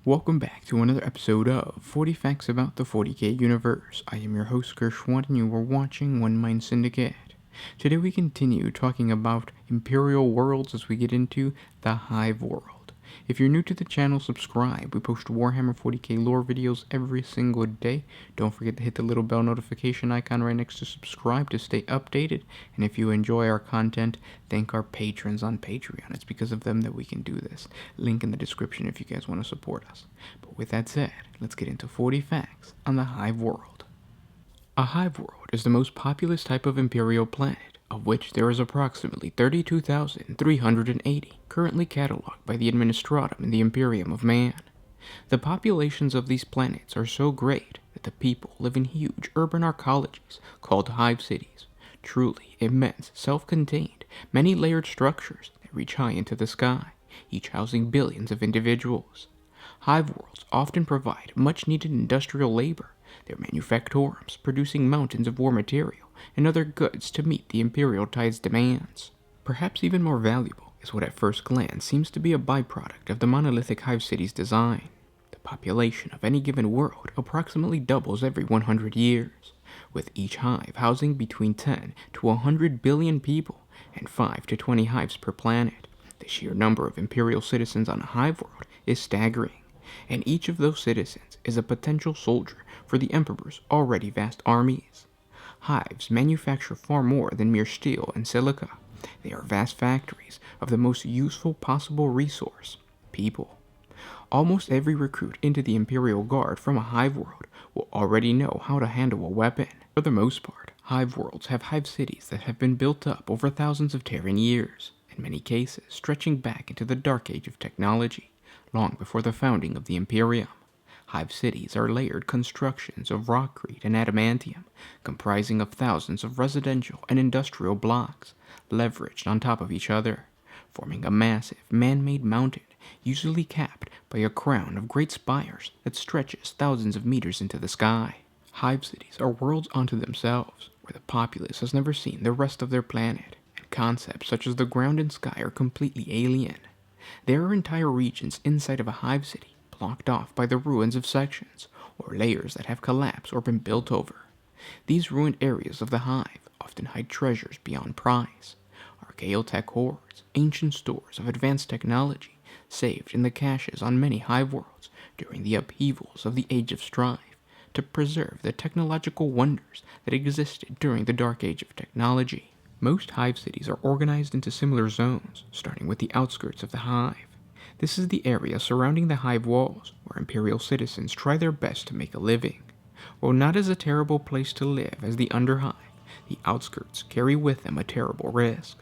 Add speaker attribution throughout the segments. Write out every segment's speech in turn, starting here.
Speaker 1: Welcome back to another episode of 40 Facts About the 40K Universe. I am your host, Gershwant, and you are watching One Mind Syndicate. Today we continue talking about Imperial worlds as we get into the Hive world. If you're new to the channel, subscribe. We post Warhammer 40K lore videos every single day. Don't forget to hit the little bell notification icon right next to subscribe to stay updated. And if you enjoy our content, thank our patrons on Patreon. It's because of them that we can do this. Link in the description if you guys want to support us. But with that said, let's get into 40 facts on the Hive world. A hive world is the most populous type of Imperial planet, of which there is approximately 32,380 currently cataloged by the Administratum in the Imperium of Man. The populations of these planets are so great that the people live in huge urban arcologies called hive cities, truly immense, self-contained, many-layered structures that reach high into the sky, each housing billions of individuals. Hive worlds often provide much-needed industrial labor, their manufactorums producing mountains of war material and other goods to meet the Imperial Tide's demands. Perhaps even more valuable is what at first glance seems to be a byproduct of the monolithic hive city's design. The population of any given world approximately doubles every 100 years, with each hive housing between 10 to 100 billion people and 5 to 20 hives per planet. The sheer number of Imperial citizens on a hive world is staggering, and each of those citizens is a potential soldier for the Emperor's already vast armies. Hives manufacture far more than mere steel and silica. They are vast factories of the most useful possible resource, people. Almost every recruit into the Imperial Guard from a hive world will already know how to handle a weapon. For the most part, hive worlds have hive cities that have been built up over thousands of Terran years, in many cases stretching back into the Dark Age of technology, long before the founding of the Imperium. Hive cities are layered constructions of rockcrete and adamantium, comprising of thousands of residential and industrial blocks, leveraged on top of each other, forming a massive, man-made mountain, usually capped by a crown of great spires that stretches thousands of meters into the sky. Hive cities are worlds unto themselves, where the populace has never seen the rest of their planet, and concepts such as the ground and sky are completely alien. There are entire regions inside of a hive city, blocked off by the ruins of sections, or layers that have collapsed or been built over. These ruined areas of the hive often hide treasures beyond price, archaeotech hoards, ancient stores of advanced technology, saved in the caches on many hive worlds during the upheavals of the Age of Strife, to preserve the technological wonders that existed during the Dark Age of technology. Most hive cities are organized into similar zones, starting with the outskirts of the hive. This is the area surrounding the hive walls, where Imperial citizens try their best to make a living. While not as a terrible place to live as the Underhive, the outskirts carry with them a terrible risk.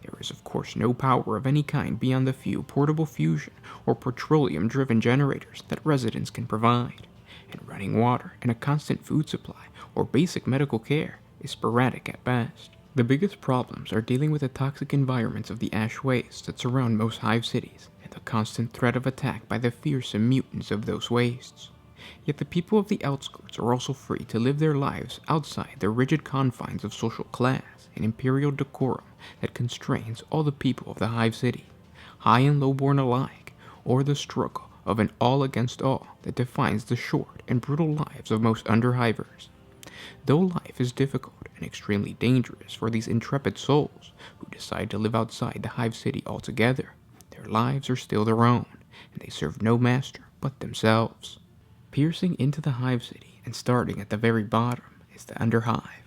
Speaker 1: There is of course no power of any kind beyond the few portable fusion or petroleum-driven generators that residents can provide, and running water and a constant food supply or basic medical care is sporadic at best. The biggest problems are dealing with the toxic environments of the ash wastes that surround most hive cities, and the constant threat of attack by the fearsome mutants of those wastes. Yet the people of the outskirts are also free to live their lives outside the rigid confines of social class and imperial decorum that constrains all the people of the hive city, high and low-born alike, or the struggle of an all against all that defines the short and brutal lives of most underhivers. Though life is difficult and extremely dangerous for these intrepid souls who decide to live outside the hive city altogether, their lives are still their own, and they serve no master but themselves. Piercing into the hive city and starting at the very bottom is the Underhive.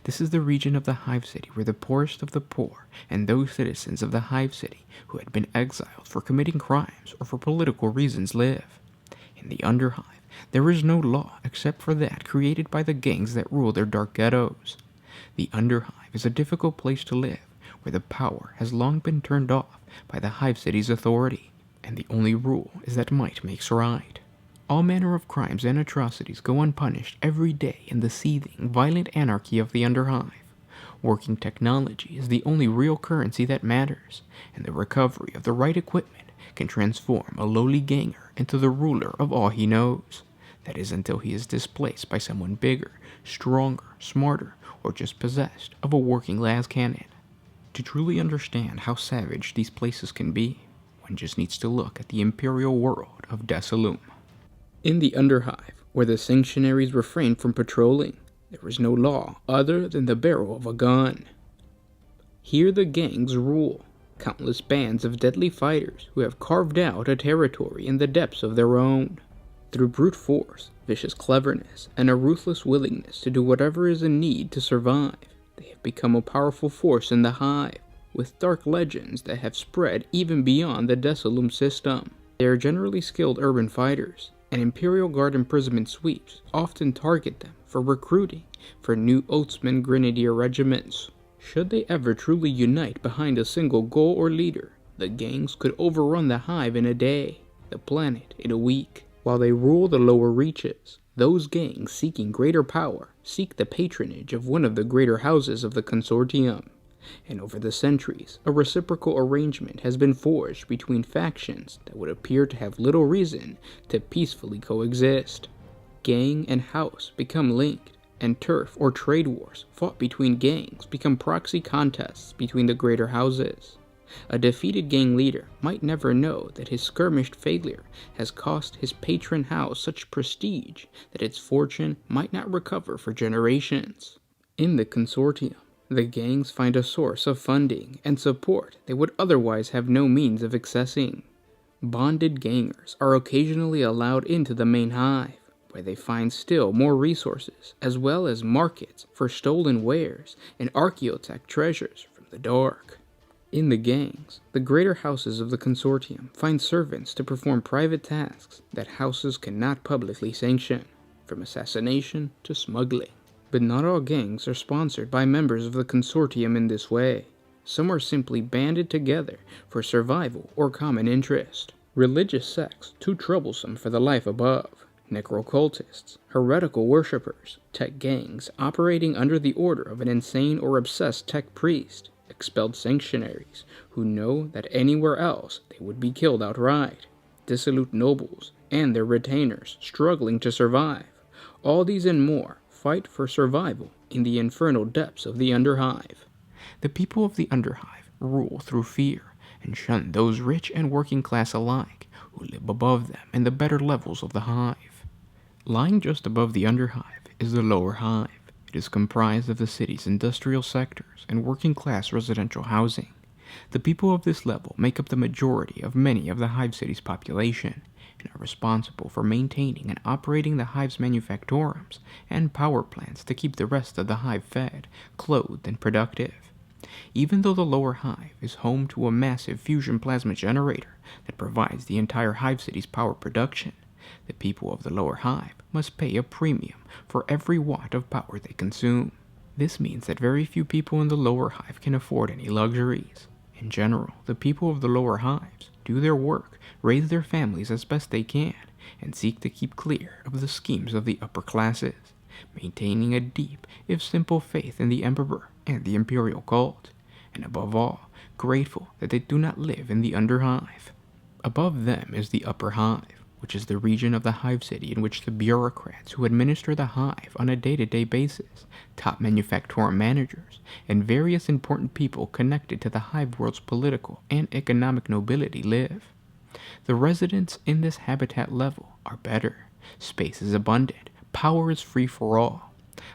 Speaker 1: This is the region of the hive city where the poorest of the poor and those citizens of the hive city who had been exiled for committing crimes or for political reasons live. In the Underhive, there is no law except for that created by the gangs that rule their dark ghettos. The Underhive is a difficult place to live, where the power has long been turned off by the hive city's authority, and the only rule is that might makes right. All manner of crimes and atrocities go unpunished every day in the seething, violent anarchy of the Underhive. Working technology is the only real currency that matters, and the recovery of the right equipment can transform a lowly ganger into the ruler of all he knows. That is until he is displaced by someone bigger, stronger, smarter, or just possessed of a working las cannon. To truly understand how savage these places can be, one just needs to look at the Imperial world of Desalum. In the Underhive, where the sanctuaries refrained from patrolling, there was no law other than the barrel of a gun. Here the gangs rule, countless bands of deadly fighters who have carved out a territory in the depths of their own. Through brute force, vicious cleverness, and a ruthless willingness to do whatever is in need to survive, they have become a powerful force in the Hive, with dark legends that have spread even beyond the Desalum system. They are generally skilled urban fighters, and Imperial Guard imprisonment sweeps often target them for recruiting for new Oatsman Grenadier regiments. Should they ever truly unite behind a single goal or leader, the gangs could overrun the Hive in a day, the planet in a week. While they rule the lower reaches, those gangs seeking greater power seek the patronage of one of the greater houses of the consortium. And over the centuries, a reciprocal arrangement has been forged between factions that would appear to have little reason to peacefully coexist. Gang and house become linked, and turf or trade wars fought between gangs become proxy contests between the greater houses. A defeated gang leader might never know that his skirmished failure has cost his patron house such prestige that its fortune might not recover for generations. In the consortium, the gangs find a source of funding and support they would otherwise have no means of accessing. Bonded gangers are occasionally allowed into the main hive, where they find still more resources, as well as markets for stolen wares and archaeotech treasures from the dark. In the gangs, the greater houses of the consortium find servants to perform private tasks that houses cannot publicly sanction, from assassination to smuggling. But not all gangs are sponsored by members of the consortium in this way. Some are simply banded together for survival or common interest. Religious sects too troublesome for the life above, necrocultists, heretical worshippers, tech gangs operating under the order of an insane or obsessed tech priest, expelled sanctuaries who know that anywhere else they would be killed outright, dissolute nobles and their retainers struggling to survive. All these and more fight for survival in the infernal depths of the Underhive. The people of the Underhive rule through fear and shun those rich and working class alike who live above them in the better levels of the Hive. Lying just above the Underhive is the Lower Hive. It is comprised of the city's industrial sectors and working-class residential housing. The people of this level make up the majority of many of the Hive city's population, and are responsible for maintaining and operating the Hive's manufactorums and power plants to keep the rest of the Hive fed, clothed, and productive. Even though the Lower Hive is home to a massive fusion plasma generator that provides the entire Hive city's power production, the people of the Lower Hive must pay a premium for every watt of power they consume. This means that very few people in the Lower Hive can afford any luxuries. In general, the people of the Lower Hives do their work, raise their families as best they can, and seek to keep clear of the schemes of the upper classes, maintaining a deep, if simple faith in the Emperor and the Imperial cult, and above all, grateful that they do not live in the Underhive. Above them is the Upper Hive, which is the region of the Hive city in which the bureaucrats who administer the Hive on a day-to-day basis, top manufactorum managers, and various important people connected to the Hive world's political and economic nobility live. The residents in this habitat level are better. Space is abundant. Power is free for all.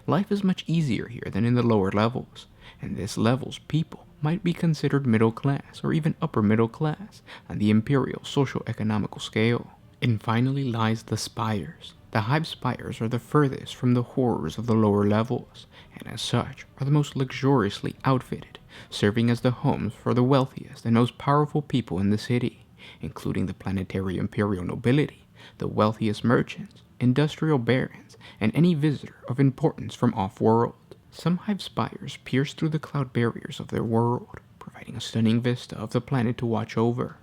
Speaker 1: Life is much easier here than in the lower levels, and this level's people might be considered middle class or even upper middle class on the imperial socio-economical scale. And finally lies the spires. The Hive spires are the furthest from the horrors of the lower levels, and as such are the most luxuriously outfitted, serving as the homes for the wealthiest and most powerful people in the city, including the planetary imperial nobility, the wealthiest merchants, industrial barons, and any visitor of importance from off-world. Some Hive spires pierce through the cloud barriers of their world, providing a stunning vista of the planet to watch over.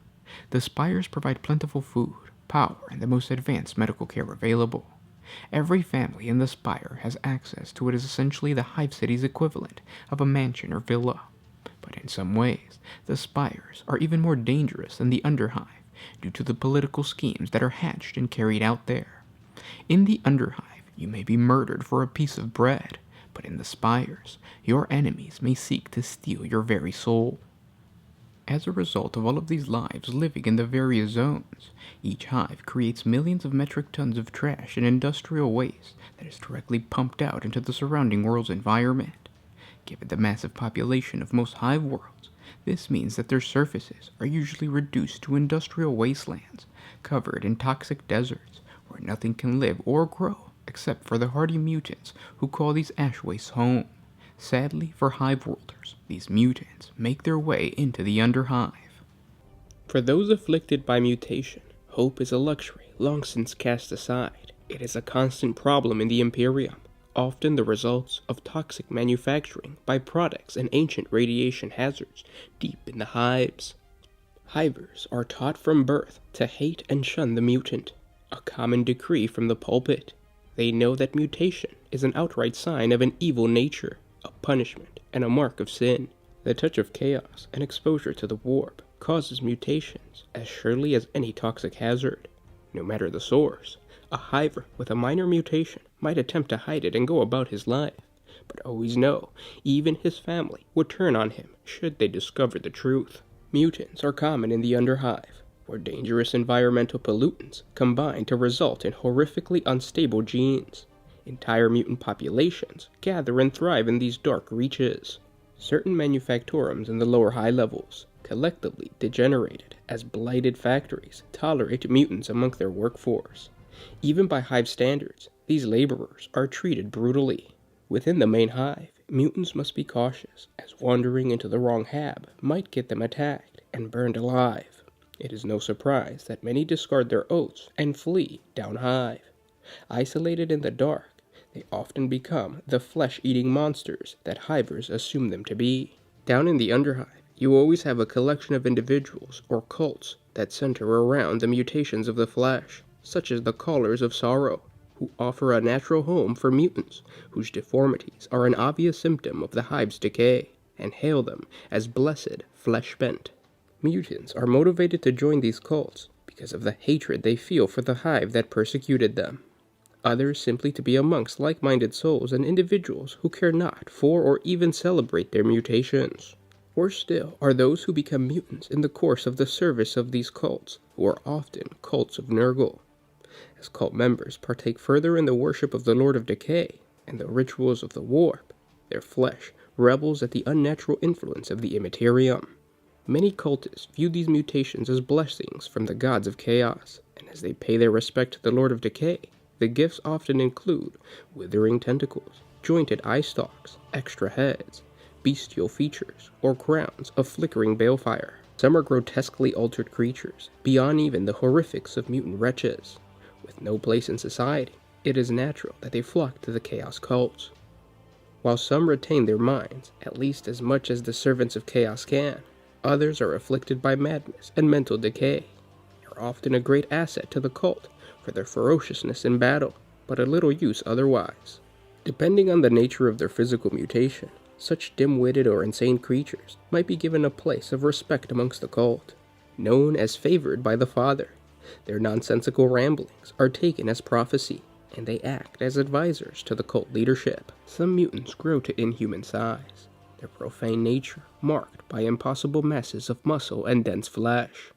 Speaker 1: The spires provide plentiful food, power, and the most advanced medical care available. Every family in the spire has access to what is essentially the Hive city's equivalent of a mansion or villa. But in some ways, the spires are even more dangerous than the Underhive due to the political schemes that are hatched and carried out there. In the Underhive, you may be murdered for a piece of bread, but in the spires, your enemies may seek to steal your very soul. As a result of all of these lives living in the various zones, each hive creates millions of metric tons of trash and industrial waste that is directly pumped out into the surrounding world's environment. Given the massive population of most hive worlds, this means that their surfaces are usually reduced to industrial wastelands, covered in toxic deserts, where nothing can live or grow except for the hardy mutants who call these ash wastes home. Sadly for Hive Worlders, these mutants make their way into the Underhive.
Speaker 2: For those afflicted by mutation, hope is a luxury long since cast aside. It is a constant problem in the Imperium, often the results of toxic manufacturing by products and ancient radiation hazards deep in the hives. Hivers are taught from birth to hate and shun the mutant, a common decree from the pulpit. They know that mutation is an outright sign of an evil nature, a punishment, and a mark of sin. The touch of chaos and exposure to the warp causes mutations as surely as any toxic hazard. No matter the source, a hiver with a minor mutation might attempt to hide it and go about his life, but always know, even his family would turn on him should they discover the truth. Mutants are common in the Underhive, where dangerous environmental pollutants combine to result in horrifically unstable genes. Entire mutant populations gather and thrive in these dark reaches. Certain manufactorums in the lower high levels, collectively degenerated as blighted factories, tolerate mutants among their workforce. Even by hive standards, these laborers are treated brutally. Within the main hive, mutants must be cautious, as wandering into the wrong hab might get them attacked and burned alive. It is no surprise that many discard their oaths and flee down hive. Isolated in the dark, they often become the flesh-eating monsters that hivers assume them to be. Down in the Underhive, you always have a collection of individuals or cults that center around the mutations of the flesh, such as the Callers of Sorrow, who offer a natural home for mutants whose deformities are an obvious symptom of the hive's decay, and hail them as blessed flesh-bent. Mutants are motivated to join these cults because of the hatred they feel for the hive that persecuted them. Others simply to be amongst like-minded souls and individuals who care not for or even celebrate their mutations. Worse still are those who become mutants in the course of the service of these cults, who are often cults of Nurgle. As cult members partake further in the worship of the Lord of Decay and the rituals of the Warp, their flesh rebels at the unnatural influence of the Immaterium. Many cultists view these mutations as blessings from the gods of chaos, and as they pay their respect to the Lord of Decay, the gifts often include withering tentacles, jointed eye stalks, extra heads, bestial features, or crowns of flickering balefire. Some are grotesquely altered creatures, beyond even the horrifics of mutant wretches. With no place in society, it is natural that they flock to the chaos cults. While some retain their minds, at least as much as the servants of chaos can, others are afflicted by madness and mental decay. They are often a great asset to the cult for their ferociousness in battle, but a little use otherwise. Depending on the nature of their physical mutation, such dim-witted or insane creatures might be given a place of respect amongst the cult. Known as favored by the Father, their nonsensical ramblings are taken as prophecy, and they act as advisors to the cult leadership. Some mutants grow to inhuman size, their profane nature marked by impossible masses of muscle and dense flesh.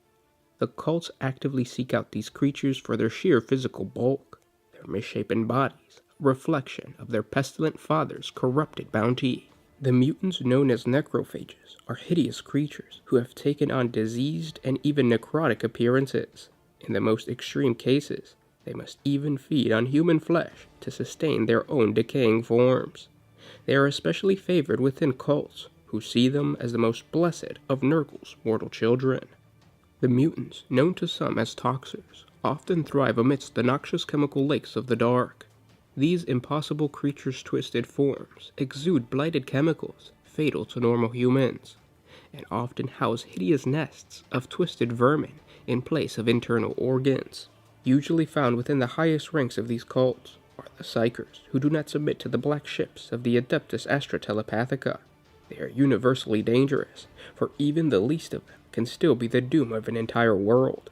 Speaker 2: The cults actively seek out these creatures for their sheer physical bulk, their misshapen bodies, a reflection of their pestilent father's corrupted bounty. The mutants known as necrophages are hideous creatures who have taken on diseased and even necrotic appearances. In the most extreme cases, they must even feed on human flesh to sustain their own decaying forms. They are especially favored within cults, who see them as the most blessed of Nurgle's mortal children. The mutants, known to some as toxers, often thrive amidst the noxious chemical lakes of the dark. These impossible creatures' twisted forms exude blighted chemicals fatal to normal humans, and often house hideous nests of twisted vermin in place of internal organs. Usually found within the highest ranks of these cults are the Psychers, who do not submit to the black ships of the Adeptus Astra Telepathica. They are universally dangerous, for even the least of them can still be the doom of an entire world.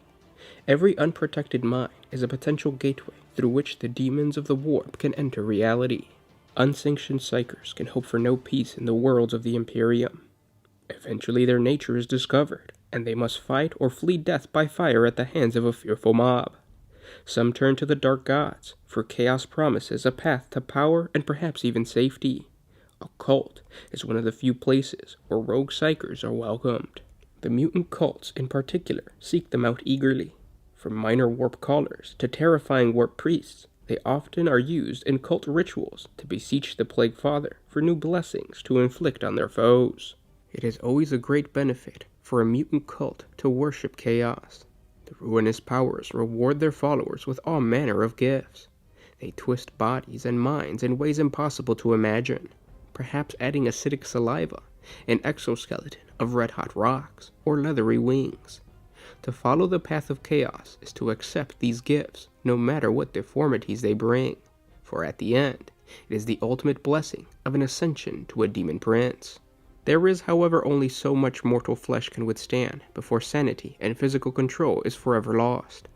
Speaker 2: Every unprotected mind is a potential gateway through which the demons of the warp can enter reality. Unsanctioned Psychers can hope for no peace in the worlds of the Imperium. Eventually their nature is discovered, and they must fight or flee death by fire at the hands of a fearful mob. Some turn to the dark gods, for chaos promises a path to power and perhaps even safety. A cult is one of the few places where rogue psychers are welcomed. The mutant cults in particular seek them out eagerly. From minor warp callers to terrifying warp priests, they often are used in cult rituals to beseech the Plague Father for new blessings to inflict on their foes. It is always a great benefit for a mutant cult to worship chaos. The ruinous powers reward their followers with all manner of gifts. They twist bodies and minds in ways impossible to imagine, perhaps adding acidic saliva, an exoskeleton of red-hot rocks, or leathery wings. To follow the path of chaos is to accept these gifts, no matter what deformities they bring, for at the end, it is the ultimate blessing of an ascension to a demon prince. There is, however, only so much mortal flesh can withstand before sanity and physical control is forever lost.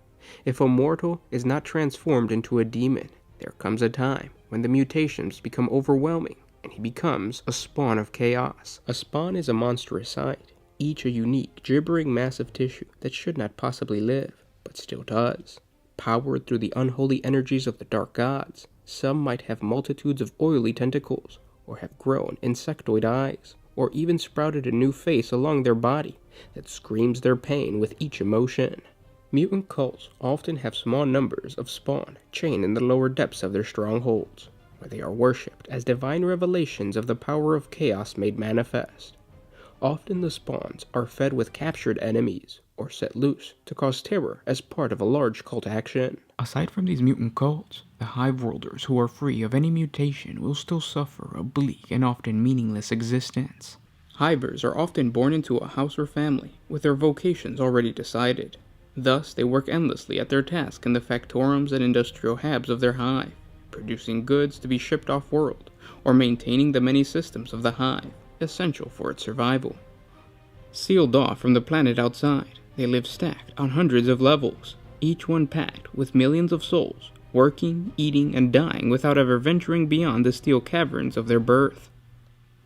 Speaker 2: If a mortal is not transformed into a demon, there comes a time when the mutations become overwhelming and he becomes a spawn of chaos. A spawn is a monstrous sight, each a unique, gibbering mass of tissue that should not possibly live, but still does. Powered through the unholy energies of the dark gods, some might have multitudes of oily tentacles, or have grown insectoid eyes, or even sprouted a new face along their body that screams their pain with each emotion. Mutant cults often have small numbers of spawn chained in the lower depths of their strongholds, where they are worshipped as divine revelations of the power of chaos made manifest. Often the spawns are fed with captured enemies, or set loose to cause terror as part of a large cult action.
Speaker 1: Aside from these mutant cults, the Hive Worlders who are free of any mutation will still suffer a bleak and often meaningless existence. Hivers are often born into a house or family, with their vocations already decided. Thus, they work endlessly at their task in the factorums and industrial habs of their hive, producing goods to be shipped off-world, or maintaining the many systems of the hive, essential for its survival. Sealed off from the planet outside, they live stacked on hundreds of levels, each one packed with millions of souls, working, eating, and dying without ever venturing beyond the steel caverns of their birth.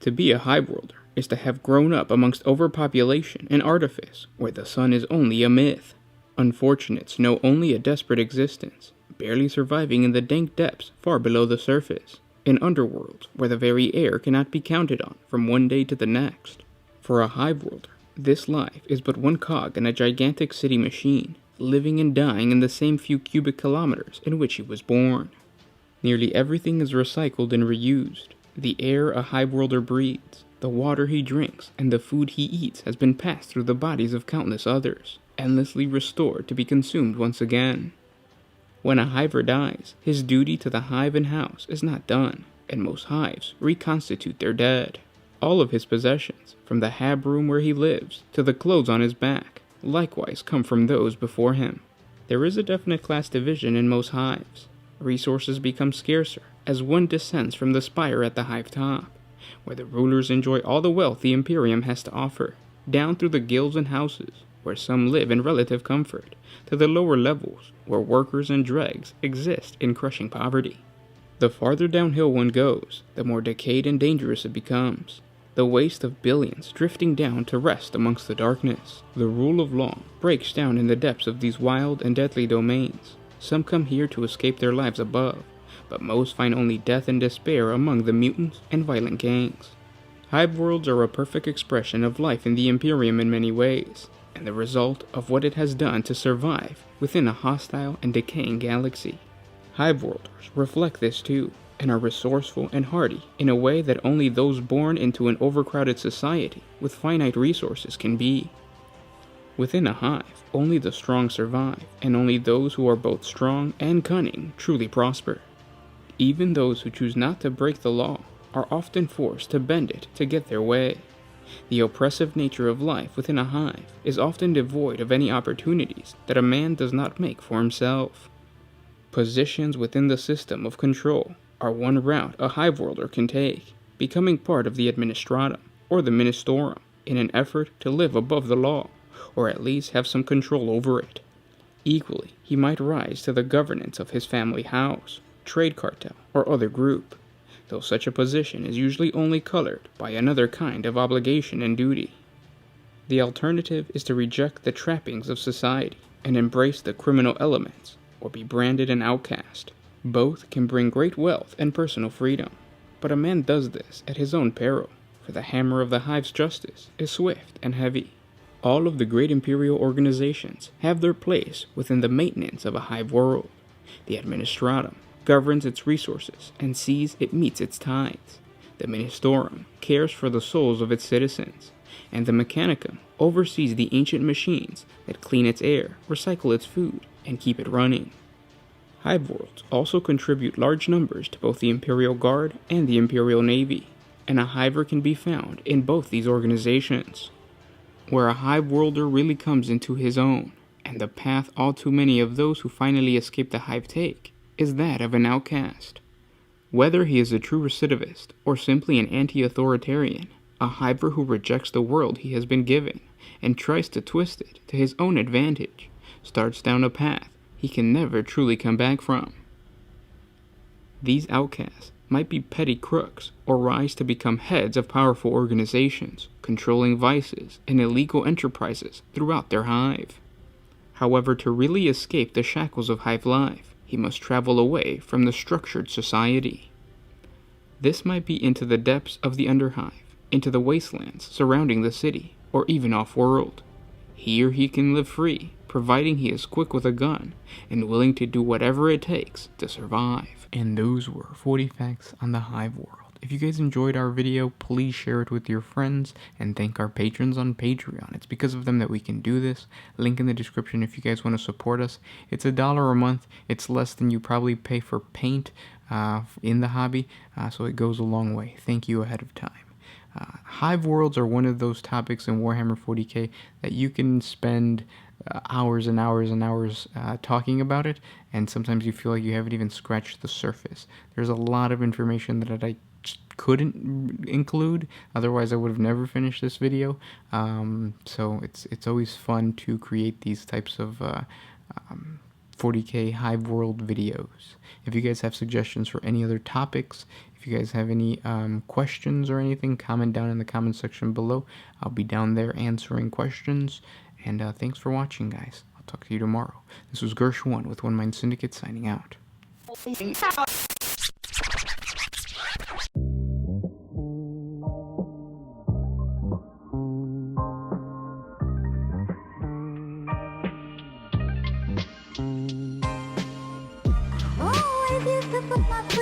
Speaker 1: To be a Hive Worlder is to have grown up amongst overpopulation and artifice, where the sun is only a myth. Unfortunates know only a desperate existence, barely surviving in the dank depths far below the surface, in underworlds where the very air cannot be counted on from one day to the next. For a Hive Worlder, this life is but one cog in a gigantic city machine, living and dying in the same few cubic kilometers in which he was born. Nearly everything is recycled and reused. The air a Hive Worlder breathes, the water he drinks, and the food he eats has been passed through the bodies of countless others, endlessly restored to be consumed once again. When a hiver dies, his duty to the hive and house is not done, and most hives reconstitute their dead. All of his possessions, from the hab room where he lives to the clothes on his back, likewise come from those before him. There is a definite class division in most hives. Resources become scarcer as one descends from the spire at the hive top, where the rulers enjoy all the wealth the Imperium has to offer, down through the guilds and houses, where some live in relative comfort, to the lower levels, where workers and dregs exist in crushing poverty. The farther downhill one goes, the more decayed and dangerous it becomes, the waste of billions drifting down to rest amongst the darkness. The rule of law breaks down in the depths of these wild and deadly domains. Some come here to escape their lives above, but most find only death and despair among the mutants and violent gangs. Hive worlds are a perfect expression of life in the Imperium in many ways, and the result of what it has done to survive within a hostile and decaying galaxy. Hive Worlders reflect this too, and are resourceful and hardy in a way that only those born into an overcrowded society with finite resources can be. Within a hive, only the strong survive, and only those who are both strong and cunning truly prosper. Even those who choose not to break the law are often forced to bend it to get their way. The oppressive nature of life within a hive is often devoid of any opportunities that a man does not make for himself. Positions within the system of control are one route a hive worlder can take, becoming part of the administratum or the ministorum in an effort to live above the law, or at least have some control over it. Equally, he might rise to the governance of his family house, trade cartel, or other group, though such a position is usually only colored by another kind of obligation and duty.
Speaker 2: The alternative is to reject the trappings of society and embrace the criminal elements, or be branded an outcast. Both can bring great wealth and personal freedom, but a man does this at his own peril, for the hammer of the Hive's justice is swift and heavy. All of the great Imperial organizations have their place within the maintenance of a Hive world. The Administratum governs its resources and sees it meets its tithes. The Ministorum cares for the souls of its citizens, and the Mechanicum oversees the ancient machines that clean its air, recycle its food, and keep it running. Hive worlds also contribute large numbers to both the Imperial Guard and the Imperial Navy, and a Hiver can be found in both these organizations. Where a Hive worlder really comes into his own, and the path all too many of those who finally escape the Hive take, is that of an outcast. Whether he is a true recidivist or simply an anti-authoritarian, a Hiver who rejects the world he has been given and tries to twist it to his own advantage starts down a path he can never truly come back from. These outcasts might be petty crooks or rise to become heads of powerful organizations, controlling vices and illegal enterprises throughout their Hive. However, to really escape the shackles of Hive life, he must travel away from the structured society. This might be into the depths of the Underhive, into the wastelands surrounding the city, or even off-world. Here he can live free, providing he is quick with a gun and willing to do whatever it takes to survive.
Speaker 1: And those were 40 facts on the Hive world. If you guys enjoyed our video, please share it with your friends and thank our patrons on Patreon. It's because of them that we can do this. Link in the description if you guys want to support us. It's $1 a month. It's less than you probably pay for paint in the hobby, so it goes a long way. Thank you ahead of time. Hive worlds are one of those topics in Warhammer 40k that you can spend hours and hours and hours talking about it, and sometimes you feel like you haven't even scratched the surface. There's a lot of information that I just couldn't include, otherwise I would have never finished this video. So it's always fun to create these types of 40k Hive world videos. If you guys have suggestions for any other topics, if you guys have any questions or anything, comment down in the comment section below. I'll be down there answering questions. And thanks for watching, guys. I'll talk to you tomorrow. This was Gersh1 with One Mind Syndicate signing out.
Speaker 3: Oh, I used to put my